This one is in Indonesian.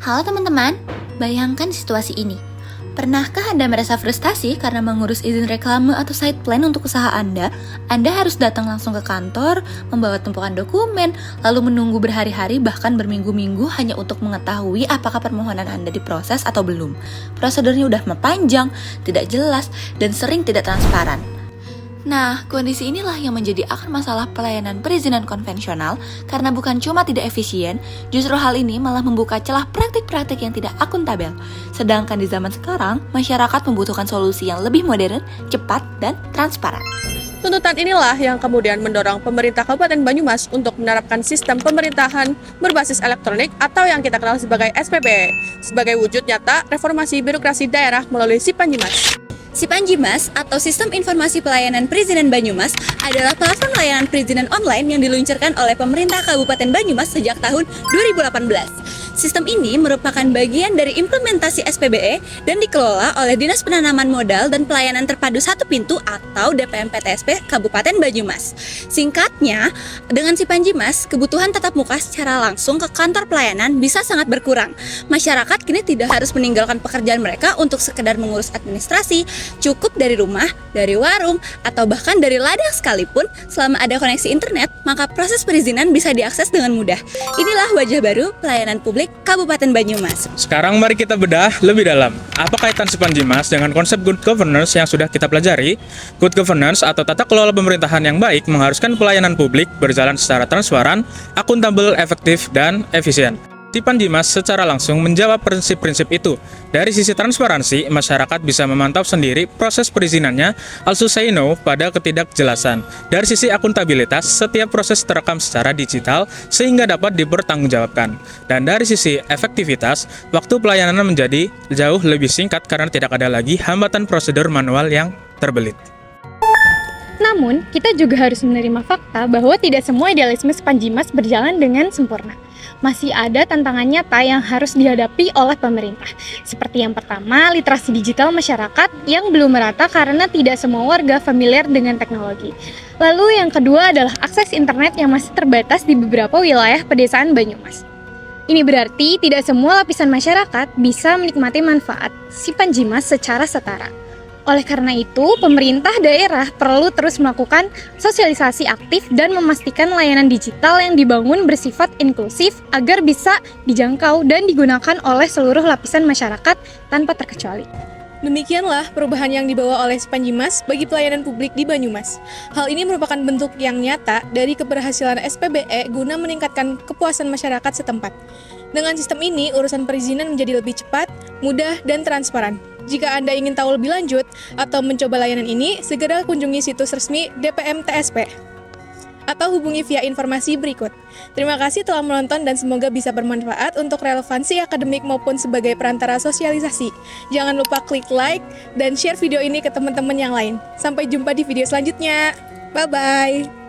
Halo teman-teman, bayangkan situasi ini. Pernahkah Anda merasa frustasi karena mengurus izin reklame atau site plan untuk usaha Anda? Anda harus datang langsung ke kantor, membawa tumpukan dokumen, lalu menunggu berhari-hari bahkan berminggu-minggu hanya untuk mengetahui apakah permohonan Anda diproses atau belum. Prosedurnya udah panjang, tidak jelas, dan sering tidak transparan. Nah, kondisi inilah yang menjadi akar masalah pelayanan perizinan konvensional karena bukan cuma tidak efisien, justru hal ini malah membuka celah praktik-praktik yang tidak akuntabel. Sedangkan di zaman sekarang, masyarakat membutuhkan solusi yang lebih modern, cepat, dan transparan. Tuntutan inilah yang kemudian mendorong pemerintah Kabupaten Banyumas untuk menerapkan sistem pemerintahan berbasis elektronik atau yang kita kenal sebagai SPB sebagai wujud nyata reformasi birokrasi daerah melalui Sipanjimas. Sipanjimas atau Sistem Informasi Pelayanan Perizinan Banyumas adalah platform layanan perizinan online yang diluncurkan oleh pemerintah Kabupaten Banyumas sejak tahun 2018. Sistem ini merupakan bagian dari implementasi SPBE dan dikelola oleh Dinas Penanaman Modal dan Pelayanan Terpadu Satu Pintu atau DPMPTSP Kabupaten Banyumas. Singkatnya, dengan Sipanjimas, kebutuhan tatap muka secara langsung ke kantor pelayanan bisa sangat berkurang. Masyarakat kini tidak harus meninggalkan pekerjaan mereka untuk sekedar mengurus administrasi, cukup dari rumah, dari warung, atau bahkan dari ladang sekalipun, selama ada koneksi internet, maka proses perizinan bisa diakses dengan mudah. Inilah wajah baru pelayanan publik Kabupaten Banyumas. Sekarang mari kita bedah lebih dalam. Apa kaitan Sipanjimas dengan konsep good governance yang sudah kita pelajari? Good governance atau tata kelola pemerintahan yang baik mengharuskan pelayanan publik berjalan secara transparan, akuntabel, efektif, dan efisien. Sipanjimas secara langsung menjawab prinsip-prinsip itu. Dari sisi transparansi, masyarakat bisa memantau sendiri proses perizinannya, also say no pada ketidakjelasan. Dari sisi akuntabilitas, setiap proses terekam secara digital sehingga dapat dipertanggungjawabkan. Dan dari sisi efektivitas, waktu pelayanan menjadi jauh lebih singkat karena tidak ada lagi hambatan prosedur manual yang terbelit. Namun, kita juga harus menerima fakta bahwa tidak semua idealisme Sipanjimas berjalan dengan sempurna. Masih ada tantangan nyata yang harus dihadapi oleh pemerintah. Seperti yang pertama, literasi digital masyarakat yang belum merata karena tidak semua warga familiar dengan teknologi. Lalu yang kedua adalah akses internet yang masih terbatas di beberapa wilayah pedesaan Banyumas. Ini berarti tidak semua lapisan masyarakat bisa menikmati manfaat Sipanjimas secara setara. Oleh karena itu, pemerintah daerah perlu terus melakukan sosialisasi aktif dan memastikan layanan digital yang dibangun bersifat inklusif agar bisa dijangkau dan digunakan oleh seluruh lapisan masyarakat tanpa terkecuali. Demikianlah perubahan yang dibawa oleh Sipanjimas bagi pelayanan publik di Banyumas. Hal ini merupakan bentuk yang nyata dari keberhasilan SPBE guna meningkatkan kepuasan masyarakat setempat. Dengan sistem ini, urusan perizinan menjadi lebih cepat, mudah, dan transparan. Jika Anda ingin tahu lebih lanjut atau mencoba layanan ini, segera kunjungi situs resmi DPMTSP atau hubungi via informasi berikut. Terima kasih telah menonton dan semoga bisa bermanfaat untuk relevansi akademik maupun sebagai perantara sosialisasi. Jangan lupa klik like dan share video ini ke teman-teman yang lain. Sampai jumpa di video selanjutnya. Bye-bye.